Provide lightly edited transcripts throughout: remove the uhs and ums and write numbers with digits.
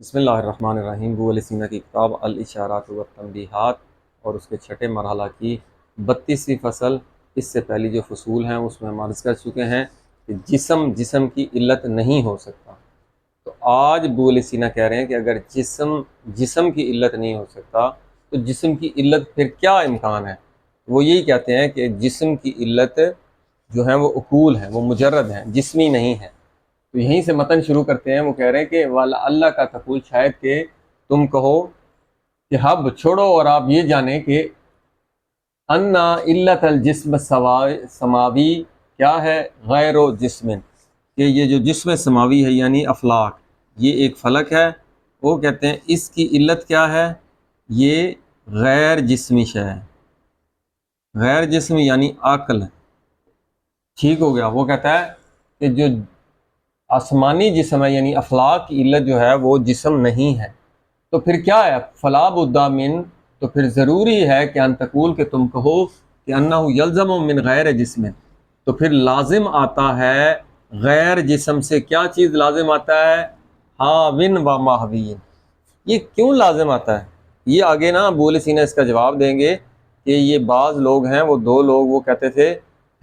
بسم اللہ الرحمن الرحیم۔ ابو علی سینا کی کتاب الاشارات والتنبیہات اور اس کے چھٹے مرحلہ کی 32ویں فصل، اس سے پہلی جو فصول ہیں اس میں ہم عرض کر چکے ہیں کہ جسم کی علت نہیں ہو سکتا۔ تو آج ابو علی سینا کہہ رہے ہیں کہ اگر جسم کی علت نہیں ہو سکتا تو جسم کی علت پھر کیا امکان ہے؟ وہ یہی کہتے ہیں کہ جسم کی علت جو ہے وہ عقول ہے، وہ مجرد ہیں، جسمی نہیں ہے۔ تو یہیں سے متن شروع کرتے ہیں۔ وہ کہہ رہے ہیں کہ والا اللہ کا تقول، شاید کہ تم کہو کہ حب چھوڑو اور آپ یہ جانیں کہ انا علت الجسم سماوی کیا ہے، غیر و جسم، کہ یہ جو جسم سماوی ہے یعنی افلاک، یہ ایک فلک ہے۔ وہ کہتے ہیں اس کی علت کیا ہے، یہ غیر جسمی شے ہے۔ غیر جسمی یعنی عقل، ٹھیک ہو گیا۔ وہ کہتا ہے کہ جو آسمانی جسم ہے یعنی افلاک کی علت جو ہے وہ جسم نہیں ہے، تو پھر کیا ہے، فلا بد من، تو پھر ضروری ہے کہ ان تقول، کہ تم کہو کہ انہ یلزم من غیر جسم، تو پھر لازم آتا ہے غیر جسم سے۔ کیا چیز لازم آتا ہے؟ حاون و محوین۔ یہ کیوں لازم آتا ہے؟ یہ آگے نا ابو علی سینا اس کا جواب دیں گے کہ یہ بعض لوگ ہیں، وہ دو لوگ، وہ کہتے تھے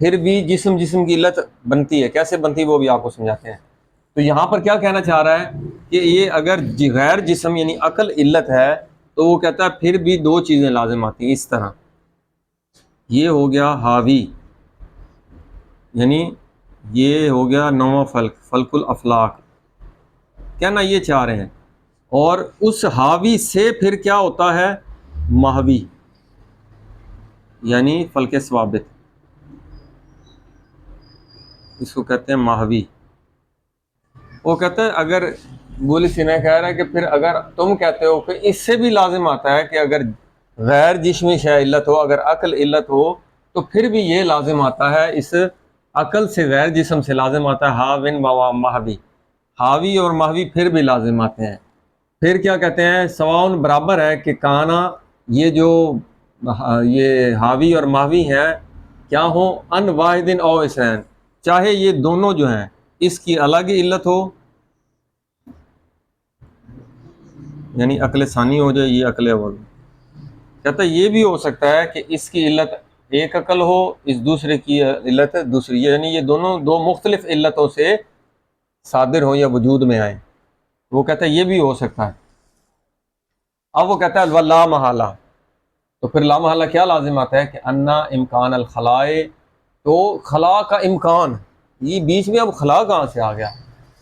پھر بھی جسم کی علت بنتی ہے، کیسے بنتی ہے وہ بھی آپ کو سمجھاتے ہیں۔ تو یہاں پر کیا کہنا چاہ رہا ہے کہ یہ اگر غیر جسم یعنی عقل علت ہے تو وہ کہتا ہے پھر بھی دو چیزیں لازم آتی ہیں اس طرح۔ یہ ہو گیا حاوی، یعنی یہ ہو گیا نواں فلک، فلک الافلاق، کہنا یہ چاہ رہے ہیں۔ اور اس حاوی سے پھر کیا ہوتا ہے، محوی، یعنی فلک ثوابت، اس کو کہتے ہیں محوی۔ وہ کہتے ہیں اگر بولی سینا کہہ رہا ہے کہ پھر اگر تم کہتے ہو کہ اس سے بھی لازم آتا ہے کہ اگر غیر جسمی شے علت ہو، اگر عقل علت ہو، تو پھر بھی یہ لازم آتا ہے اس عقل سے، غیر جسم سے لازم آتا ہے حاون و محوی، حاوی اور محوی پھر بھی لازم آتے ہیں۔ پھر کیا کہتے ہیں، سواؤن برابر ہے کہ کانا، یہ جو یہ حاوی اور محوی ہیں کیا ہوں، ان واحد او اسرین، چاہے یہ دونوں جو ہیں اس کی الگ علت ہو، یعنی عقل ثانی ہو جائے، یہ عقل اول۔ کہتا ہے یہ بھی ہو سکتا ہے کہ اس کی علت ایک عقل ہو، اس دوسرے کی علت دوسری، یعنی یہ دونوں دو مختلف علتوں سے صادر ہوں یا وجود میں آئیں۔ وہ کہتا ہے یہ بھی ہو سکتا ہے۔ اب وہ کہتا ہے لا محالہ، تو پھر لا محالہ کیا لازم آتا ہے کہ انا امکان الخلائے، تو خلا کا امکان، یہ بیچ میں اب خلا کہاں سے آ گیا،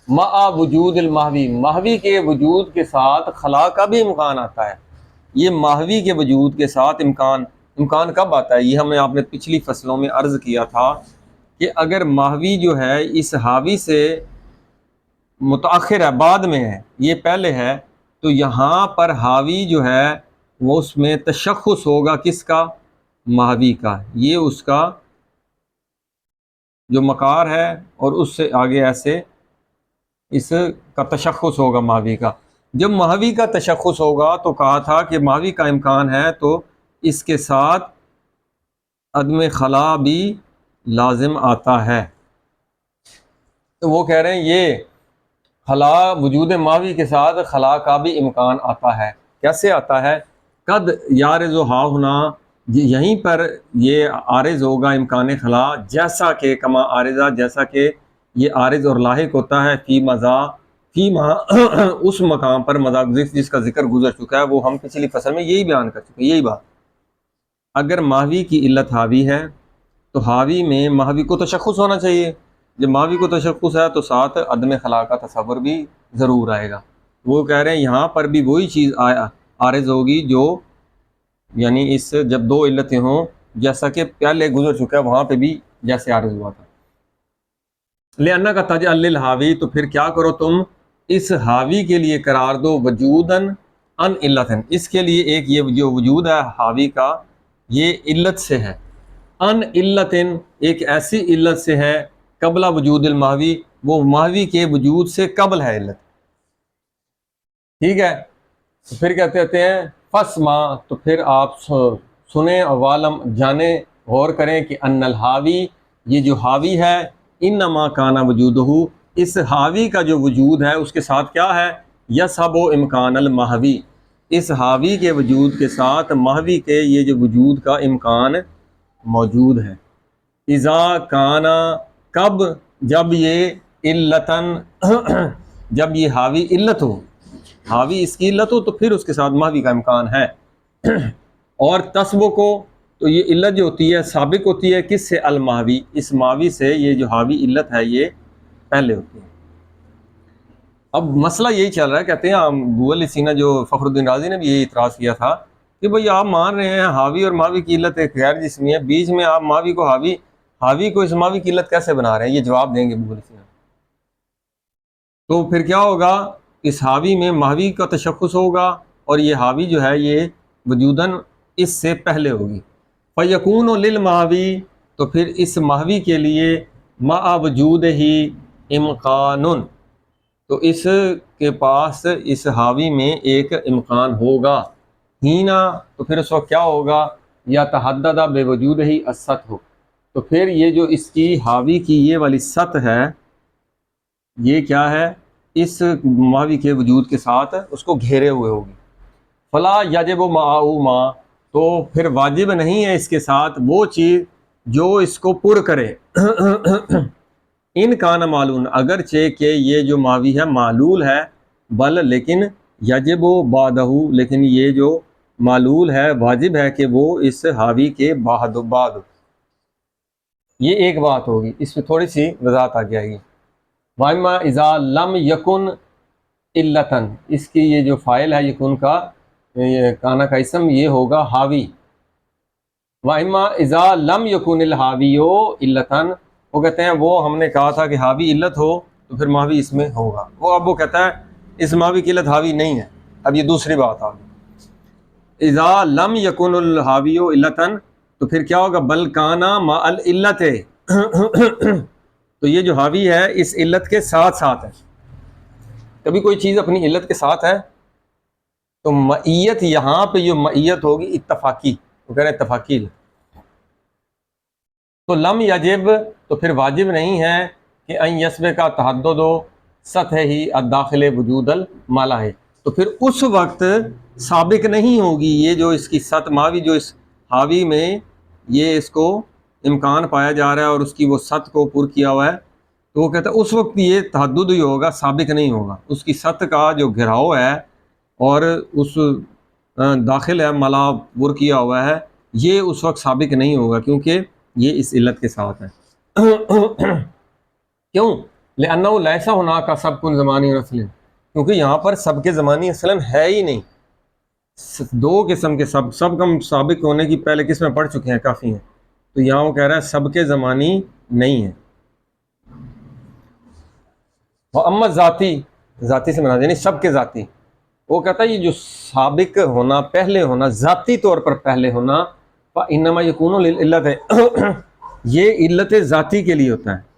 مع وجود المحوی، محوی کے وجود کے ساتھ خلا کا بھی امکان آتا ہے۔ یہ محوی کے وجود کے ساتھ امکان کب آتا ہے؟ یہ ہمیں آپ نے پچھلی فصلوں میں عرض کیا تھا کہ اگر محوی جو ہے اس حاوی سے متاخر ہے، بعد میں ہے، یہ پہلے ہے، تو یہاں پر حاوی جو ہے وہ اس میں تشخص ہوگا کس کا، محوی کا، یہ اس کا جو مکار ہے، اور اس سے آگے ایسے اس کا تشخص ہوگا محوی کا۔ جب محوی کا تشخص ہوگا تو کہا تھا کہ محوی کا امکان ہے تو اس کے ساتھ عدم خلا بھی لازم آتا ہے۔ تو وہ کہہ رہے ہیں یہ خلا، وجود محوی کے ساتھ خلا کا بھی امکان آتا ہے۔ کیسے آتا ہے؟ قد یارز و ہا ہونا، یہیں پر یہ عارض ہوگا امکان خلا، جیسا کہ کما عارضہ، جیسا کہ یہ عارض اور لاحق ہوتا ہے فی مضا، فی ما اس مقام پر مضا جس کا ذکر گزر چکا ہے، وہ ہم پچھلی فصل میں یہی بیان کر چکے ہیں، یہی بات۔ اگر محوی کی علت حاوی ہے تو حاوی میں محوی کو تشخص ہونا چاہیے، جب محوی کو تشخص ہے تو ساتھ عدم خلا کا تصور بھی ضرور آئے گا۔ وہ کہہ رہے ہیں یہاں پر بھی وہی چیز عارض ہوگی جو، یعنی اس جب دو علتیں ہوں، جیسا کہ پہلے گزر چکا ہے وہاں پہ بھی جیسے عارض ہوا تھا۔ لِأَنَّكَ تَجْعَلُ لِلْحَاوِي، تو پھر کیا کرو تم اس حاوی کے لیے قرار دو وجوداً ان علتن، اس کے لیے ایک یہ جو وجود ہے حاوی کا یہ علت سے ہے، ان علتن ایک ایسی علت سے ہے، قبل وجود المحوی، وہ محوی کے وجود سے قبل ہے علت، ٹھیک ہے۔ تو پھر کہتے ہیں فسما، تو پھر آپ سنیں اور عالم جانیں، غور کریں کہ ان الحاوی، یہ جو حاوی ہے، انما کانا وجودہ، اس حاوی کا جو وجود ہے اس کے ساتھ کیا ہے، یسحب امکان المحوی، اس حاوی کے وجود کے ساتھ محوی کے یہ جو وجود کا امکان موجود ہے۔ اذا کانا، کب، جب یہ علتن جب یہ حاوی علت ہو، حاوی اس کی علت ہو تو پھر اس کے ساتھ محوی کا امکان ہے۔ اور تسبق کو، تو یہ علت جو ہوتی ہے سابق ہوتی ہے کس سے؟ المحوی، اس محوی سے، یہ جو حاوی علت ہے یہ پہلے ہوتی ہے۔ اب مسئلہ یہی چل رہا ہے، کہتے ہیں ابو علی سینا جو فخر الدین رازی نے بھی یہی اعتراض کیا تھا کہ بھئی آپ مان رہے ہیں حاوی اور ماوی کی علت ایک غیر جسمی ہے، بیچ میں آپ ماوی کو حاوی کو اس ماوی کی علت کیسے بنا رہے ہیں؟ یہ جواب دیں گے ابو علی سینا۔ تو پھر کیا ہوگا؟ اس حاوی میں ماوی کا تشخص ہوگا اور یہ حاوی جو ہے یہ وجوداً اس سے پہلے ہوگی۔ فَيَكُونُ لِلْمَحْوِي، تو پھر اس محوی کے لیے مَعَ وُجُودِهِ امکان، تو اس کے پاس اس حاوی میں ایک امکان ہوگا۔ ہینا، تو پھر اس وقت کیا ہوگا؟ یا تحدد بے وجود ہی السطح، تو پھر یہ جو اس کی حاوی کی یہ والی سطح ہے یہ کیا ہے؟ اس محوی کے وجود کے ساتھ اس کو گھیرے ہوئے ہوگی۔ فلا یجب معه ما، تو پھر واجب نہیں ہے اس کے ساتھ وہ چیز جو اس کو پر کرے۔ ان کان معلول، اگرچہ کہ یہ جو ماوی ہے معلول ہے، بل لیکن یجب بعدہ، لیکن یہ جو معلول ہے واجب ہے کہ وہ اس حاوی کے بعد یہ ایک بات ہوگی، اس میں تھوڑی سی وضاحت آ جائے گی۔ وَإِمَّا إِذَا لَمْ يَكُنْ عِلَّةً، اس کی یہ جو فاعل ہے یکن کا، کانا کا اسم، یہ ہوگا حاوی۔ وَإِمَّا إِذَا لَمْ يَكُنِ الْحَاوِيُّ عِلَّةً، وہ کہتے ہیں وہ ہم نے کہا تھا کہ حاوی علت ہو تو پھر ماوی اس میں ہوگا، وہ کہتا ہے اس ماوی کی علت حاوی نہیں ہے۔ اب یہ دوسری بات آ گئی، اذا لم یکن الحاوی علتن، تو پھر کیا ہوگا؟ بل کانا مع العلت، تو یہ جو حاوی ہے اس علت کے ساتھ ساتھ ہے۔ کبھی کوئی چیز اپنی علت کے ساتھ ہے تو معیت، یہاں پہ یہ معیت ہوگی اتفاقی، وہ کہہ رہے اتفاقی علت۔ تو لم یجب، تو پھر واجب نہیں ہے کہ ان یسبق کا تحدد و سطح ہی الداخل وجود المالا ہے، تو پھر اس وقت سابق نہیں ہوگی یہ جو اس کی سطح ماوی جو اس حاوی میں یہ اس کو امکان پایا جا رہا ہے اور اس کی وہ سطح کو پر کیا ہوا ہے، تو وہ کہتا ہے اس وقت یہ تحدد ہی ہوگا، سابق نہیں ہوگا۔ اس کی سطح کا جو گھراؤ ہے اور اس داخل ہے ملا پر کیا ہوا ہے، یہ اس وقت سابق نہیں ہوگا کیونکہ یہ اس علت کے ساتھ ہے۔ کیوں؟ لأنه لیس هناك سبق زمانی اصل، کیونکہ یہاں پر سبق زمانی اصلاً ہے ہی نہیں۔ دو قسم کے سب ہم سابق ہونے کی پہلے قسمیں پڑھ چکے ہیں، کافی ہیں، تو یہاں وہ کہہ رہا ہے سبق زمانی نہیں ہے۔ وَأَمَّا ذاتی، ذاتی سے مراد یعنی سب کے ذاتی، وہ کہتا ہے یہ جو سابق ہونا، پہلے ہونا، ذاتی طور پر پہلے ہونا، فَإِنَّمَا يَكُونُ لِلْعِلَّةِ، یہ علت ذاتی کے لیے ہوتا ہے۔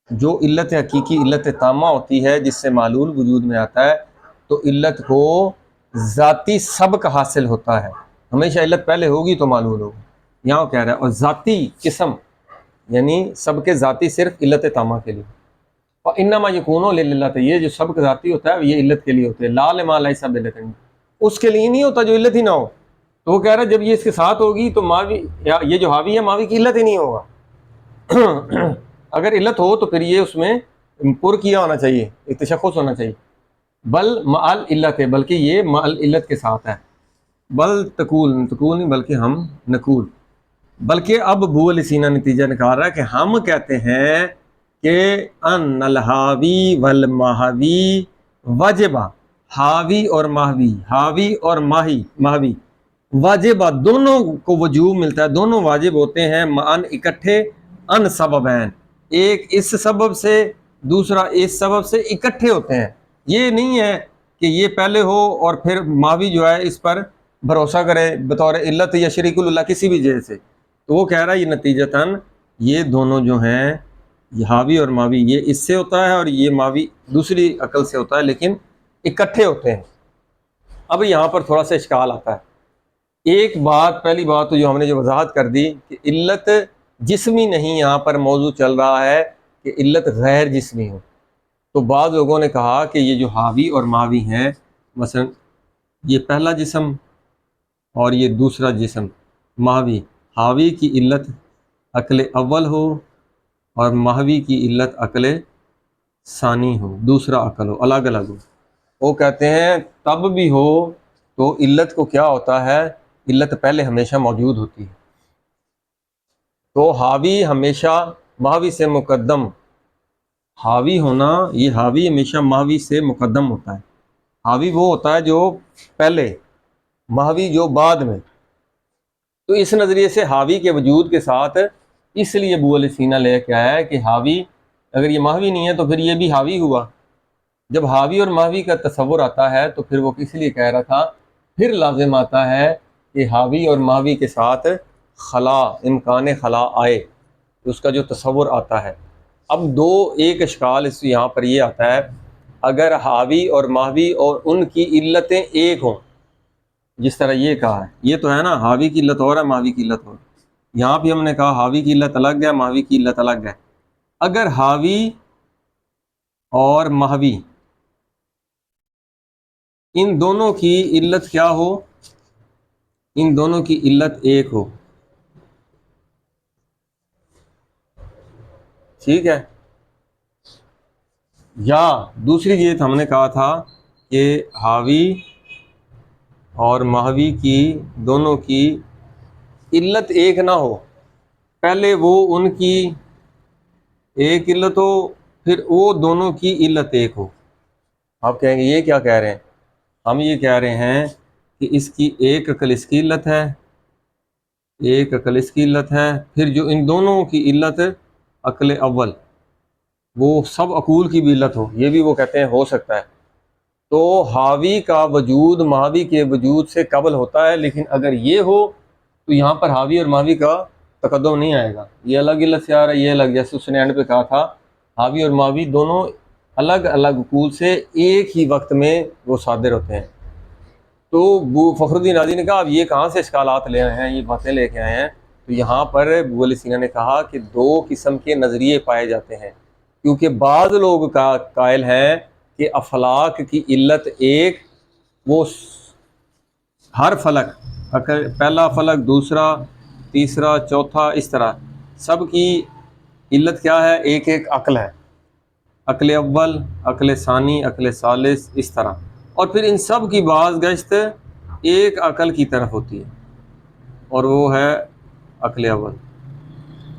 جو علت حقیقی علت تامہ ہوتی ہے جس سے معلول وجود میں آتا ہے، تو علت کو ذاتی سبق حاصل ہوتا ہے، ہمیشہ علت پہلے ہوگی تو معلول ہوگی، یہاں وہ کہہ رہا ہے۔ اور ذاتی قسم یعنی سبق ذاتی صرف علت تامہ کے لیے۔ وَإِنَّمَا يَكُونُ لِلْعِلَّةِ، یہ جو سبق ذاتی ہوتا ہے یہ علت کے لیے ہوتا ہے، لا لما لیس بعلۃ، اس کے لیے نہیں ہوتا جو علت ہی نہ ہو۔ تو وہ کہہ رہا ہے جب یہ اس کے ساتھ ہوگی تو ماوی، یہ جو حاوی ہے ماوی کی علت ہی نہیں ہوگا۔ اگر علت ہو تو پھر یہ اس میں پر کیا ہونا چاہیے، ایک تشخص ہونا چاہیے۔ بل مع العلت، بلکہ یہ مع العلت کے ساتھ ہے۔ بل تقول نہیں بلکہ ہم نقول، بلکہ اب ابو علی سینا نتیجہ نکال رہا ہے کہ ہم کہتے ہیں کہ ان الحاوی والماہوی واجبہ، حاوی اور ماہوی، حاوی اور ماہوی واجبہ، دونوں کو وجوب ملتا ہے، دونوں واجب ہوتے ہیں، معاً اکٹھے، ان سببین، ایک اس سبب سے دوسرا اس سبب سے اکٹھے ہوتے ہیں۔ یہ نہیں ہے کہ یہ پہلے ہو اور پھر ماوی جو ہے اس پر بھروسہ کرے بطور علت یا شریک اللہ کسی بھی جہت سے، تو وہ کہہ رہا ہے یہ نتیجتاً یہ دونوں جو ہیں یہ حاوی اور ماوی، یہ اس سے ہوتا ہے اور یہ ماوی دوسری عقل سے ہوتا ہے، لیکن اکٹھے ہوتے ہیں۔ اب یہاں پر تھوڑا سا اشکال آتا ہے۔ ایک بات، پہلی بات تو جو ہم نے جو وضاحت کر دی کہ علت جسمی نہیں، یہاں پر موضوع چل رہا ہے کہ علت غیر جسمی ہو۔ تو بعض لوگوں نے کہا کہ یہ جو حاوی اور ماوی ہیں، مثلا یہ پہلا جسم اور یہ دوسرا جسم ماوی، حاوی کی علت عقل اول ہو اور ماوی کی علت عقل ثانی ہو، دوسرا عقل ہو، الگ الگ ہو، وہ کہتے ہیں تب بھی ہو تو علت کو کیا ہوتا ہے، علت پہلے ہمیشہ موجود ہوتی ہے، تو حاوی ہمیشہ ماوی سے مقدم، حاوی ہونا، یہ حاوی ہمیشہ ماوی سے مقدم ہوتا ہے، حاوی وہ ہوتا ہے جو پہلے، ماوی جو بعد میں، تو اس نظریے سے حاوی کے وجود کے ساتھ اس لیے ابو علیہ سینا لے کے آیا ہے کہ حاوی اگر یہ ماوی نہیں ہے تو پھر یہ بھی حاوی ہوا، جب حاوی اور ماوی کا تصور آتا ہے تو پھر وہ کس لیے کہہ رہا تھا، پھر لازم آتا ہے کہ حاوی اور ماوی کے ساتھ خلا، امکان خلا آئے، اس کا جو تصور آتا ہے۔ اب دو ایک اشکال اس یہاں پر یہ آتا ہے، اگر حاوی اور ماوی اور ان کی علتیں ایک ہوں، جس طرح یہ کہا ہے، یہ تو ہے نا حاوی کی علت اور ہے ماوی کی علت اور، یہاں بھی ہم نے کہا حاوی کی علت الگ ہے ماوی کی علت الگ ہے، اگر حاوی اور ماوی ان دونوں کی علت کیا ہو، ان دونوں کی علت ایک ہو، ٹھیک ہے، یا دوسری چیز ہم نے کہا تھا کہ حاوی اور ماوی کی دونوں کی علت ایک نہ ہو، پہلے وہ ان کی ایک علت ہو پھر وہ دونوں کی علت ایک ہو۔ آپ کہیں گے یہ کیا کہہ رہے ہیں؟ ہم یہ کہہ رہے ہیں کہ اس کی ایک عقل اس کی علت ہے، ایک عقل اس کی علت ہے، پھر جو ان دونوں کی علت عقل اول، وہ سب عقول کی بھی علت ہو، یہ بھی وہ کہتے ہیں ہو سکتا ہے، تو حاوی کا وجود ماوی کے وجود سے قبل ہوتا ہے، لیکن اگر یہ ہو تو یہاں پر حاوی اور ماوی کا تقدم نہیں آئے گا، یہ الگ علت سے آ رہا ہے، یہ الگ، جیسے اس نے اینڈ پہ کہا تھا حاوی اور ماوی دونوں الگ الگ عقول سے ایک ہی وقت میں وہ صادر ہوتے ہیں، تو فخر الدین رازی نے کہا اب یہ کہاں سے اشکالات لے آئے ہیں، یہ باتیں لے کے آئے ہیں، تو یہاں پر ابو علیہ سینا نے کہا کہ دو قسم کے نظریے پائے جاتے ہیں، کیونکہ بعض لوگ کا قائل ہیں کہ افلاک کی علت ایک، وہ ہر فلک، پہلا فلک، دوسرا، تیسرا، چوتھا، اس طرح سب کی علت کیا ہے، ایک ایک عقل ہے، عقل اول، عقل ثانی، عقل ثالث، اس طرح، اور پھر ان سب کی باز گشت ایک عقل کی طرف ہوتی ہے اور وہ ہے عقل اول۔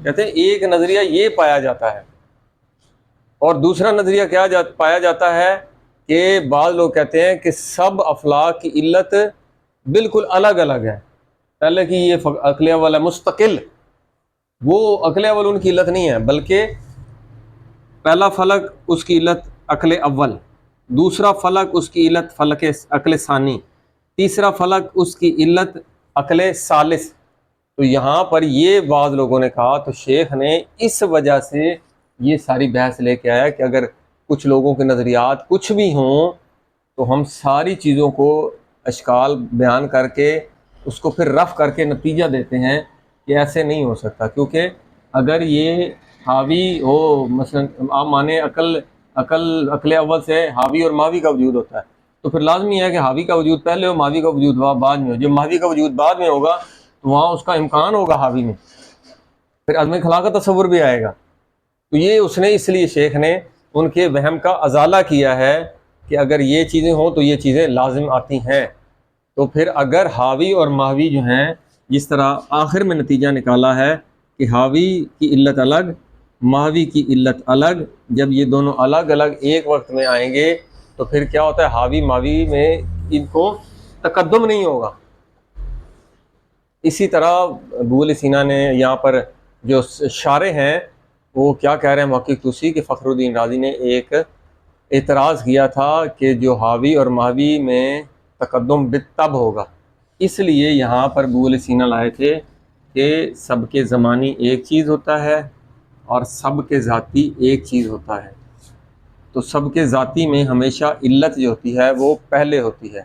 کہتے ہیں ایک نظریہ یہ پایا جاتا ہے، اور دوسرا نظریہ کیا پایا جاتا ہے کہ بعض لوگ کہتے ہیں کہ سب افلاک کی علت بالکل الگ الگ ہے، پہلے کی یہ عقل اول ہے مستقل، وہ عقل اول ان کی علت نہیں ہے، بلکہ پہلا فلک اس کی علت عقل اول، دوسرا فلک اس کی علت فلک عقل ثانی، تیسرا فلک اس کی علت عقل ثالث۔ تو یہاں پر یہ بعض لوگوں نے کہا، تو شیخ نے اس وجہ سے یہ ساری بحث لے کے آیا کہ اگر کچھ لوگوں کے نظریات کچھ بھی ہوں تو ہم ساری چیزوں کو اشکال بیان کر کے اس کو پھر رف کر کے نتیجہ دیتے ہیں کہ ایسے نہیں ہو سکتا، کیونکہ اگر یہ حاوی ہو، مثلا آپ مانیں عقل اول سے حاوی اور ماوی کا وجود ہوتا ہے، تو پھر لازمی ہے کہ حاوی کا وجود پہلے ہو، ماوی کا وجود بعد میں ہو، جب ماوی کا وجود بعد میں ہوگا تو وہاں اس کا امکان ہوگا حاوی میں، پھر عدم خلا کا تصور بھی آئے گا، تو یہ اس نے اس لیے شیخ نے ان کے وہم کا ازالہ کیا ہے کہ اگر یہ چیزیں ہوں تو یہ چیزیں لازم آتی ہیں، تو پھر اگر حاوی اور ماوی جو ہیں، جس طرح آخر میں نتیجہ نکالا ہے کہ حاوی کی علت الگ، ماوی کی علت الگ، جب یہ دونوں الگ الگ ایک وقت میں آئیں گے تو پھر کیا ہوتا ہے، حاوی ماوی میں ان کو تقدم نہیں ہوگا۔ اسی طرح ابو علیہ سینا نے یہاں پر جو شارح ہیں وہ کیا کہہ رہے ہیں، محقق طوسی کہ فخر الدین رازی نے ایک اعتراض کیا تھا کہ جو حاوی اور ماوی میں تقدم بالطب ہوگا، اس لیے یہاں پر ابو علیہ سینا لائے تھے کہ سب کے زمانی ایک چیز ہوتا ہے اور سب کے ذاتی ایک چیز ہوتا ہے، تو سب کے ذاتی میں ہمیشہ علت جو ہوتی ہے وہ پہلے ہوتی ہے،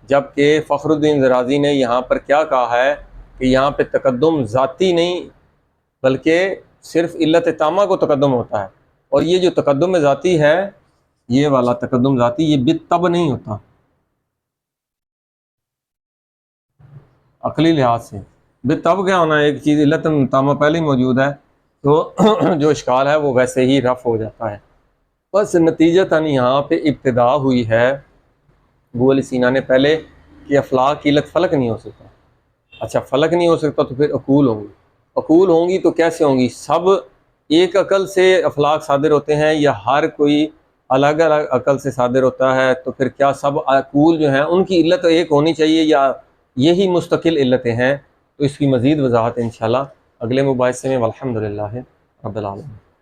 جبکہ فخر الدین رازی نے یہاں پر کیا کہا ہے کہ یہاں پہ تقدم ذاتی نہیں بلکہ صرف علت تامہ کو تقدم ہوتا ہے، اور یہ جو تقدم ذاتی ہے یہ والا تقدم ذاتی یہ بالطب نہیں ہوتا عقلی لحاظ سے۔ بالطب کیا ہونا ہے، ایک چیز علت تامہ پہلے ہی موجود ہے تو جو اشکال ہے وہ ویسے ہی رفع ہو جاتا ہے۔ بس نتیجتاً یہاں پہ ابتدا ہوئی ہے ابو علی سینا نے پہلے کہ افلاک کی علت فلک نہیں ہو سکتا۔ اچھا فلک نہیں ہو سکتا تو پھر عقول ہوں گی، عقول ہوں گی تو کیسے ہوں گی؟ سب ایک عقل سے افلاک صادر ہوتے ہیں یا ہر کوئی الگ الگ عقل سے صادر ہوتا ہے؟ تو پھر کیا سب عقول جو ہیں ان کی علت ایک ہونی چاہیے یا یہی مستقل علتیں ہیں؟ تو اس کی مزید وضاحت انشاءاللہ اگلے مباحثے میں، والحمدللہ رب العالمین۔